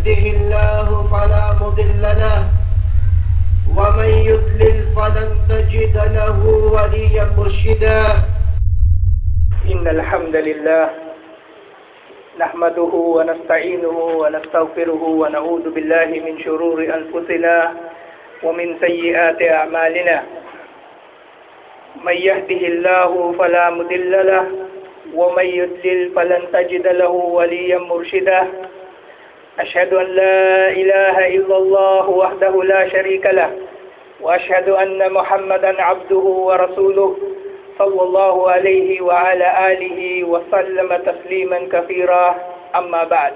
يهده الله فلا مضل له ومن يضلل فلن تجد له وليا مرشدا. إن الحمد لله نحمده ونستعينه ونستغفره ونعوذ بالله من شرور أنفسنا ومن سيئات أعمالنا. من يهده الله فلا مضل له ومن يضلل فلن تجد له وليا مرشدا. أشهد أن لا إله إلا الله وحده لا شريك له وأشهد أن محمدا عبده ورسوله صلى الله عليه وعلى آله وسلم تسليما كثيرا. أما بعد،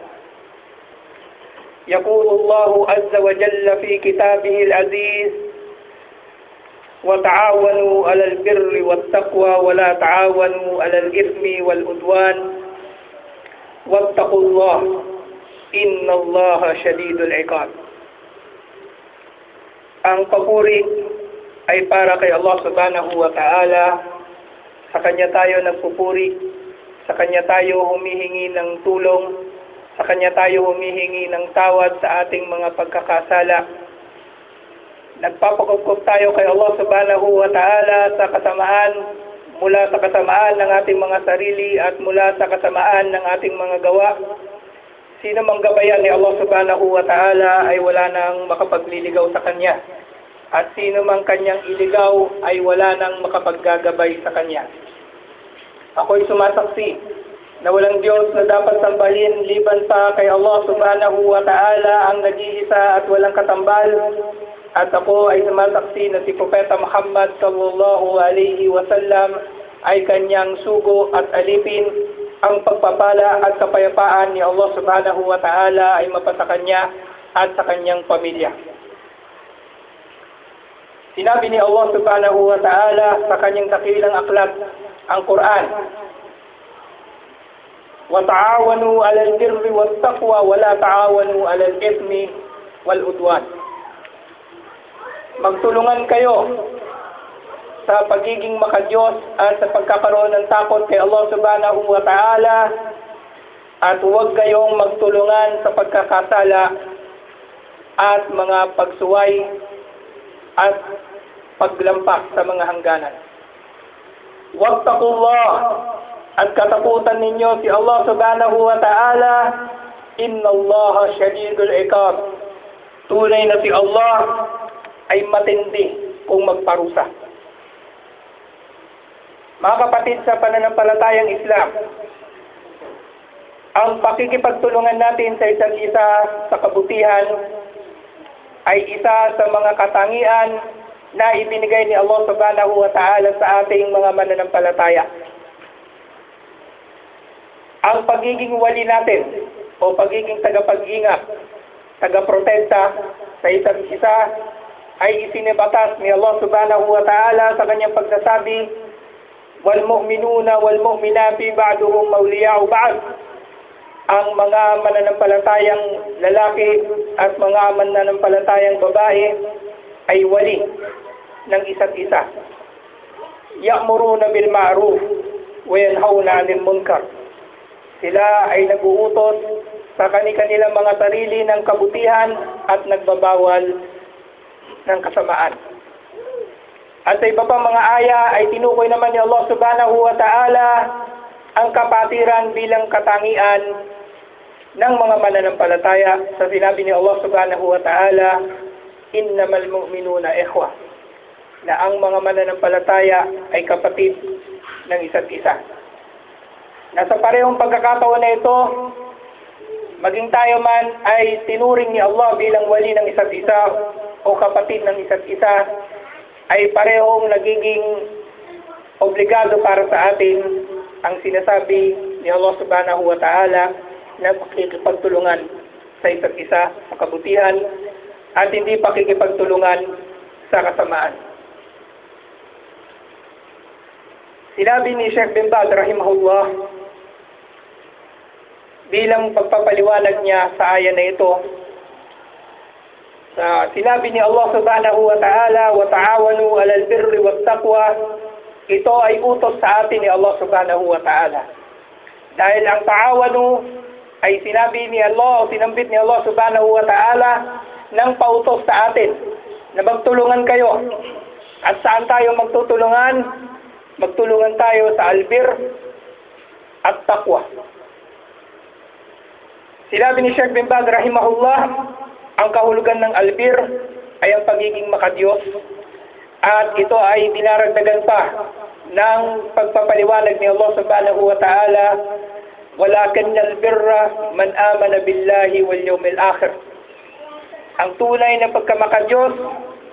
يقول الله عز وجل في كتابه العزيز: وتعاونوا على البر والتقوى ولا تعاونوا على الإثم والعدوان واتقوا الله إن الله شديد العقاب. Ang papuri ay para kay Allah subhanahu wa ta'ala. Sa Kanya tayo nagpupuri, sa Kanya tayo humihingi ng tulong, sa Kanya tayo humihingi ng tawad sa ating mga pagkakasala. Nagpapakupkup tayo kay Allah subhanahu wa ta'ala sa kasamaan, mula sa kasamaan ng ating mga sarili at mula sa kasamaan ng ating mga gawa. Sino mang gabayan ni Allah subhanahu wa ta'ala ay wala nang makapagliligaw sa Kanya. At sino mang Kanyang iligaw ay wala nang makapaggagabay sa Kanya. Ako'y sumasaksi na walang Diyos na dapat sambahin liban pa kay Allah subhanahu wa ta'ala ang nag-iisa at walang katambal. At ako ay sumasaksi na si Propeta Muhammad sallallahu alaihi wasallam ay Kanyang sugo at alipin. Ang pagpapala at kapayapaan ni Allah subhanahu wa ta'ala ay mapasa Kanya at sa Kanyang pamilya. Sinabi ni Allah subhanahu wa ta'ala sa Kanyang dakilang aklat, ang Quran: وَتَعَاوَنُوا عَلَى الْبِرِّ وَالتَّقْوَى وَلَا تَعَاوَنُوا عَلَى الْإِثْمِ وَالْعُدْوَانِ. Magtulungan kayo sa pagiging makadiyos at sa pagkakaroon ng takot kay Allah subhanahu wa ta'ala, at huwag kayong magtulungan sa pagkakasala at mga pagsuway at paglampas sa mga hangganan. Wattaqullah, at katakutan ninyo si Allah subhanahu wa ta'ala. Innallaha syadidul iqab. Tunay na si Allah ay matindi kung magparusa. Mga kapatid sa pananampalatayang Islam, ang pakikipagtulungan natin sa isa't isa sa kabutihan ay isa sa mga katangian na ibinigay ni Allah subhanahu wa ta'ala sa ating mga mananampalataya. Ang pagiging wali natin o pagiging tagapag-ingat, tagaprotekta sa isa't isa ay isinibatas ni Allah subhanahu wa ta'ala sa Kanyang pagsasabi: وَالْمُؤْمِنُونَ وَالْمُؤْمِنَاتِ بَعْضُهُمْ أَوْلِيَاءُ بَعْضٍ. Ang mga mananampalatayang lalaki at mga mananampalatayang babae ay wali ng isa't isa. يَأْمُرُونَ بِالْمَعْرُوفِ وَيَنْهَوْنَ عَنِ الْمُنْكَرِ. Sila ay nag-uutos sa kanilang mga sarili ng kabutihan at nagbabawal ng kasamaan. At sa iba pang mga aya ay tinukoy naman ni Allah subhanahu wa ta'ala ang kapatiran bilang katangian ng mga mananampalataya sa sinabi ni Allah subhanahu wa ta'ala: innamal mu'minuna ikhwa, na ang mga mananampalataya ay kapatid ng isa't isa. Nasa parehong pagkakataon na ito, maging tayo man ay tinuring ni Allah bilang wali ng isa't isa o kapatid ng isa't isa, ay parehong nagiging obligado para sa atin ang sinasabi ni Allah subhanahu wa ta'ala na pakikipagtulungan sa isa't isa sa kabutihan at hindi pakikipagtulungan sa kasamaan. Sinabi ni Sheikh bin Baz rahimahullah bilang pagpapaliwanag niya sa aya na ito, sinabi ni Allah subhanahu wa ta'ala: وَتَعَاوَنُوا عَلَى الْبِرِّ وَالتَّقْوَى. Ito ay utos sa atin ni Allah subhanahu wa ta'ala. Dahil ang taawanu ay sinabi ni Allah o sinambit ni Allah subhanahu wa ta'ala ng pautos sa atin na magtulungan kayo. At saan tayo magtutulungan? Magtulungan tayo sa albir at taqwa. Sinabi ni Sheikh bin Baz rahimahullah, ang kahulugan ng albir ay ang pagiging makadiyos. At ito ay dinaragdagan pa ng pagpapaliwanag ni Allah subhanahu wa ta'ala, walakinnal birra man amana billahi wal yawmil akhir. Ang tunay na pagkamakadiyos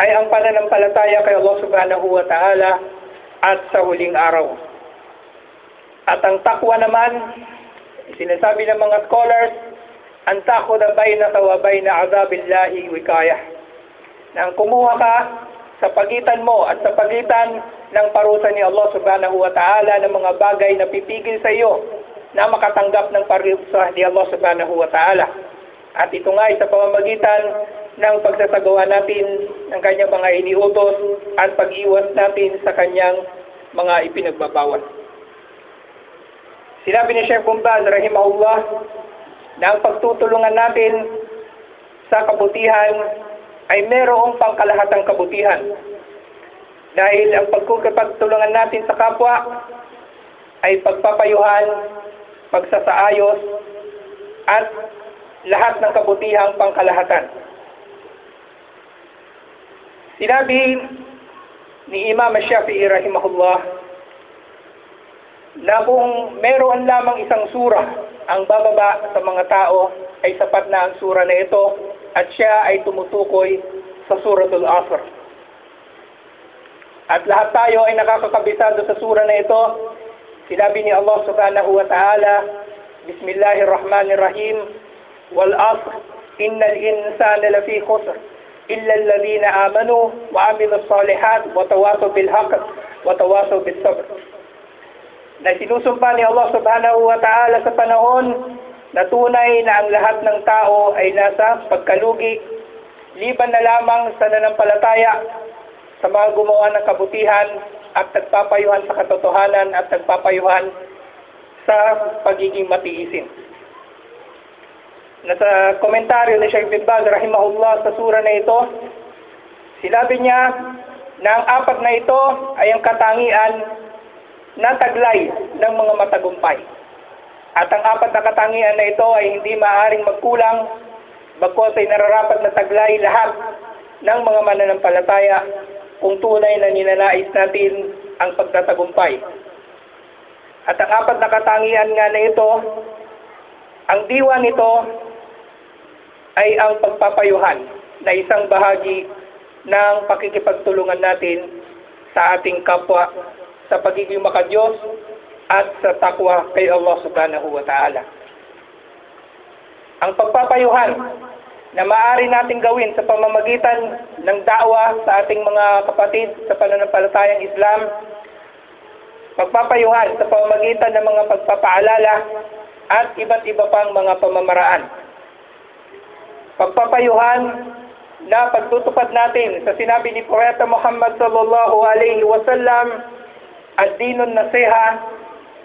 ay ang pananampalataya kay Allah subhanahu wa ta'ala at sa huling araw. At ang takwa naman, sinasabi ng mga scholars, ang takwa na bainaka wa baina azabillahi wikaya. Nang kumuha ka sa pagitan mo at sa pagitan ng parusa ni Allah subhanahu wa ta'ala ng mga bagay na pipigil sa iyo na makatanggap ng parusa ni Allah subhanahu wa ta'ala. At ito nga ay sa pamamagitan ng pagsasagawa natin ng kanyang mga iniutos at pag-iwas natin sa kanyang mga ipinagbabawal. Sinabi ni Sheikh bin Baz rahimahullah na ang pagtutulungan natin sa kabutihan ay merong pangkalahatang kabutihan. Dahil ang pagkukipagtulungan natin sa kapwa ay pagpapayuhan, pagsasaayos, at lahat ng kabutihang pangkalahatan. Sinabi ni Imam Shafi'i rahimahullah na kung meron lamang isang surah ang bababa sa mga tao ay sapat na ang surah na ito at siya ay tumutukoy sa Suratul Asr. At lahat tayo ay nakakakabisado sa surah na ito. Sinabi ni Allah subhanahu wa ta'ala, Bismillahirrahmanirrahim, Wal asr, innal insana lafi khusr, illa alladhina amanu wa amilus salihat wa tawasaw bil haqq wa tawasaw bis sabr. Na sinusumpa ni Allah subhanahu wa ta'ala sa panahon na tunay na ang lahat ng tao ay nasa pagkalugi, liban na lamang sa nanampalataya sa mga gumawa ng kabutihan at nagpapayuhan sa katotohanan at nagpapayuhan sa pagiging matiisin. Nasa komentaryo ni Sheikh bin Baz rahimahullah sa sura na ito, sinabi niya na ang apat na ito ay ang katangian na taglay ng mga matagumpay. At ang apat na katangian na ito ay hindi maaaring magkulang, bagkus ay nararapat na taglay lahat ng mga mananampalataya kung tunay na ninanais natin ang pagtatagumpay. At ang apat na katangian nga na ito, ang diwa nito ay ang pagpapayuhan na isang bahagi ng pakikipagtulungan natin sa ating kapwa sa pagiging makadiyos at sa takwa kay Allah subhanahu wa ta'ala. Ang pagpapayuhan na maaari natin gawin sa pamamagitan ng da'wa sa ating mga kapatid sa pananampalatayang Islam, pagpapayuhan sa pamamagitan ng mga pagpapaalala at iba't iba pang mga pamamaraan. Pagpapayuhan na pagtutupad natin sa sinabi ni Propeta Muhammad sallallahu alaihi wasallam, ad-dinun nasiha,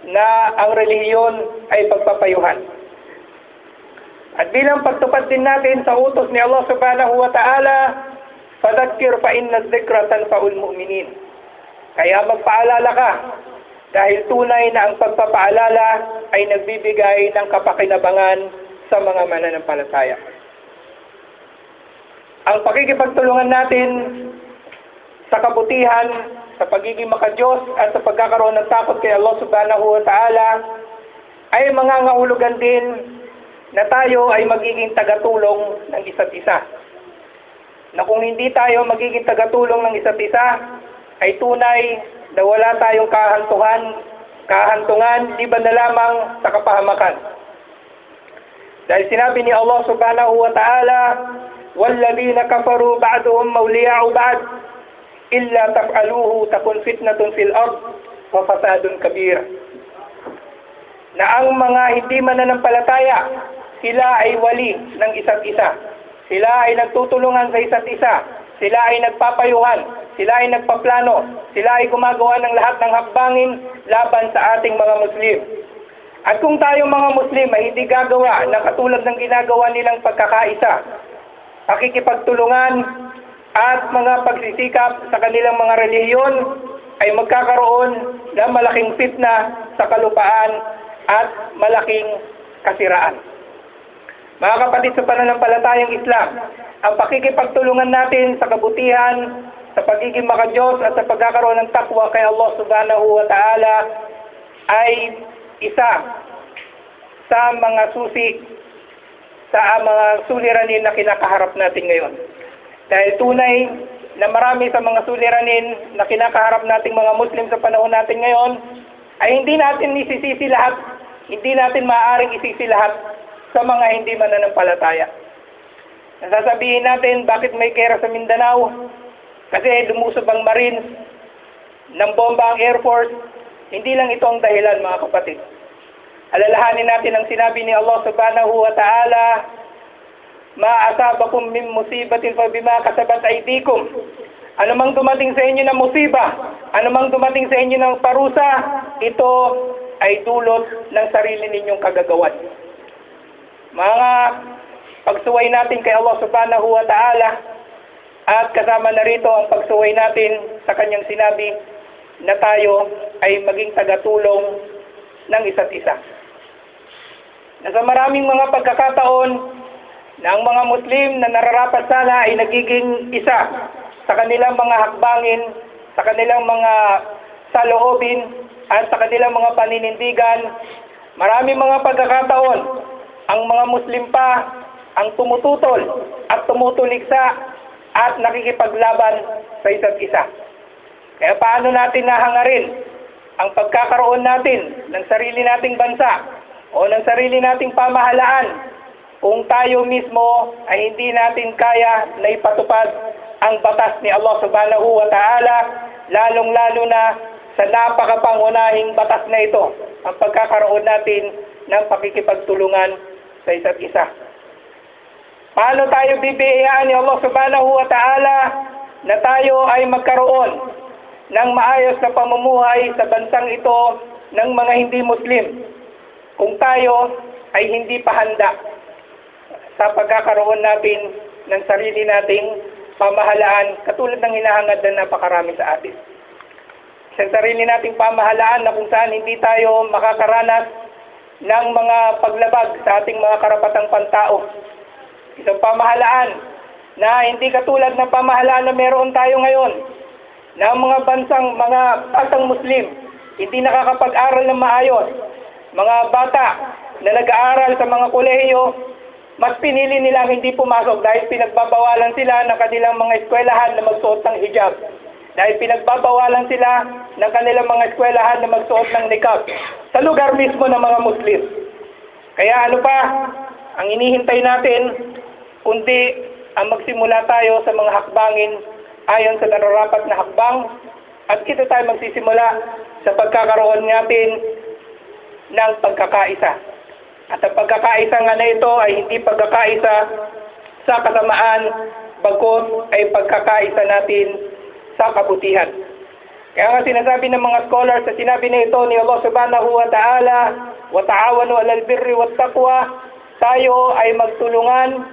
na ang relihiyon ay pagpapayuhan. At bilang pagtupad din natin sa utos ni Allah subhanahu wa ta'ala, fadhakkir fa inna dhikra tanfa'ul mu'minin. Kaya magpaalala ka, dahil tunay na ang pagpapaalala ay nagbibigay ng kapakinabangan sa mga mananampalataya. Ang pakikipagtulungan natin sa kabutihan, sa pagiging makadiyos at sa pagkakaroon ng takot kay Allah subhanahu wa ta'ala ay mangangahulugan din na tayo ay magiging tagatulong ng isa't isa. Na kung hindi tayo magiging tagatulong ng isa't isa, ay tunay na wala tayong kahantungan, liban na lamang sa kapahamakan. Dahil sinabi ni Allah subhanahu wa ta'ala, وَالَّذِينَ كَفَرُوا بَعْدُهُمْ مَوْلِيَعُ بَعْدُ إِلَّا تَفْعَلُوهُ تَكُنْ فِتْنَةٌ فِي الْأَرْضِ وَفَسَادٌ كَبِيرٌ. Na ang mga hindi mananampalataya, sila ay wali ng isa't isa. Sila ay nagtutulungan sa isa't isa. Sila ay nagpapayuhan. Sila ay nagpaplano. Sila ay gumagawa ng lahat ng hakbangin laban sa ating mga Muslim. At kung tayo mga Muslim ay hindi gagawa na katulad ng ginagawa nilang pagkakaisa, pakikipagtulungan at mga pagsisikap sa kanilang mga relihiyon, ay magkakaroon ng malaking fitna sa kalupaan at malaking kasiraan. Mga kapatid sa pananampalatayang Islam, ang pakikipagtulungan natin sa kabutihan, sa pagiging makadiyos at sa pagkakaroon ng takwa kay Allah subhanahu wa ta'ala ay isa sa mga susi sa mga suliranin na kinakaharap natin ngayon. Dahil tunay na marami sa mga suliranin na kinakaharap nating mga Muslim sa panahon natin ngayon ay hindi natin isisisi lahat, hindi natin maaaring isisi lahat sa mga hindi mananampalataya. Nasasabihin natin bakit may gera sa Mindanao? Kasi lumusob ang Marines, ng bomba ang Air Force. Hindi lang ito ang dahilan, mga kapatid. Alalahanin natin ang sinabi ni Allah subhanahu wa ta'ala, ma asabakum min musibatin fa bima kasabat aydikum. Anumang dumating sa inyo ng musiba, anumang dumating sa inyo ng parusa, ito ay dulot ng sarili ninyong kagagawan. Mga pagsuway natin kay Allah subhanahu wa ta'ala, at kasama na rito ang pagsuway natin sa kanyang sinabi na tayo ay maging tagatulong ng isa't isa. Nasa maraming mga pagkakataon na ang mga Muslim na nararapat sana ay nagiging isa sa kanilang mga hakbangin, sa kanilang mga saloobin, at sa kanilang mga paninindigan. Maraming mga pagkakataon, ang mga Muslim pa ang tumututol at tumutuligsa at nakikipaglaban sa isa't isa. Kaya paano natin nahangarin ang pagkakaroon natin ng sarili nating bansa o ng sarili nating pamahalaan kung tayo mismo ay hindi natin kaya na ipatupad ang batas ni Allah subhanahu wa ta'ala, lalong-lalo na sa napakapangunahing batas na ito, ang pagkakaroon natin ng pakikipagtulungan sa isa't isa. Paano tayo bibiyayaan ni Allah subhanahu wa ta'ala na tayo ay magkaroon ng maayos na pamumuhay sa bansang ito ng mga hindi Muslim kung tayo ay hindi pa handa sa pagkakaroon natin ng sarili nating pamahalaan katulad ng hinahangad na napakarami sa atin. Sa sarili nating pamahalaan na kung saan hindi tayo makakaranas ng mga paglabag sa ating mga karapatang pantao. Isang pamahalaan na hindi katulad ng pamahalaan na meron tayo ngayon, na mga batang Muslim hindi nakakapag-aral ng maayos. Mga bata na nag-aaral sa mga kolehiyo, mas pinili nilang hindi pumasok dahil pinagbabawalan sila ng kanilang mga eskwelahan na magsuot ng hijab. Dahil pinagbabawalan sila ng kanilang mga eskwelahan na magsuot ng niqab sa lugar mismo ng mga Muslim. Kaya ano pa ang inihintay natin kundi ang magsimula tayo sa mga hakbangin ayon sa nararapat na hakbang at kita tayo magsisimula sa pagkakaroon natin ng pagkakaisa. At ang pagkakaisa nga na ito ay hindi pagkakaisa sa kasamaan, bagkus ay pagkakaisa natin sa kabutihan. Kaya nga sinasabi ng mga scholars sa sinabi na ito ni Allah subhanahu wa ta'ala, wa ta'awanu 'alal birri wat taqwa, tayo ay magtulungan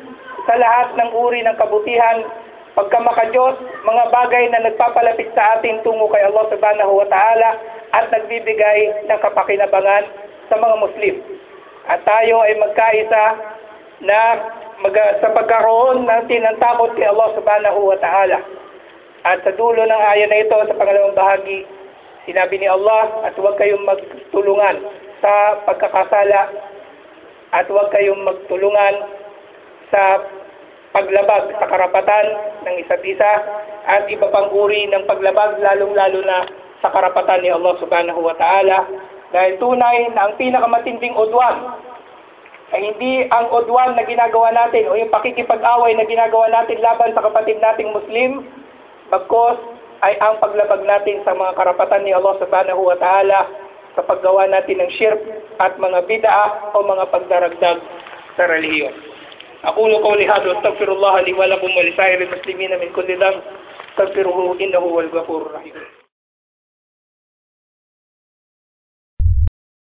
sa lahat ng uri ng kabutihan, pagkamakadiyos, mga bagay na nagpapalapit sa atin tungo kay Allah subhanahu wa ta'ala at nagbibigay ng kapakinabangan sa mga Muslim. At tayo ay magkaisa na sa pagkaroon natin ng takot kay Allah subhanahu wa ta'ala. At sa dulo ng aya na ito, sa pangalawang bahagi, sinabi ni Allah, at huwag kayong magtulungan sa pagkakasala at huwag kayong magtulungan sa paglabag sa karapatan ng isa't isa at iba pang uri ng paglabag, lalong-lalo na sa karapatan ni Allah subhanahu wa ta'ala. Dahil tunay na ang pinakamatinding udwan ay hindi ang udwan na ginagawa natin o yung pakikipag-away na ginagawa natin laban sa kapatid nating Muslim, bagkos ay ang paglabag natin sa mga karapatan ni Allah subhanahu wa ta'ala sa paggawa natin ng shirk at mga bid'ah o mga pagdaragdag sa relihiyon. أقول قولي هذا واستغفر الله لي ولكم ولسائر المسلمين من كل ذنب استغفروه إنه هو الغفور الرحيم.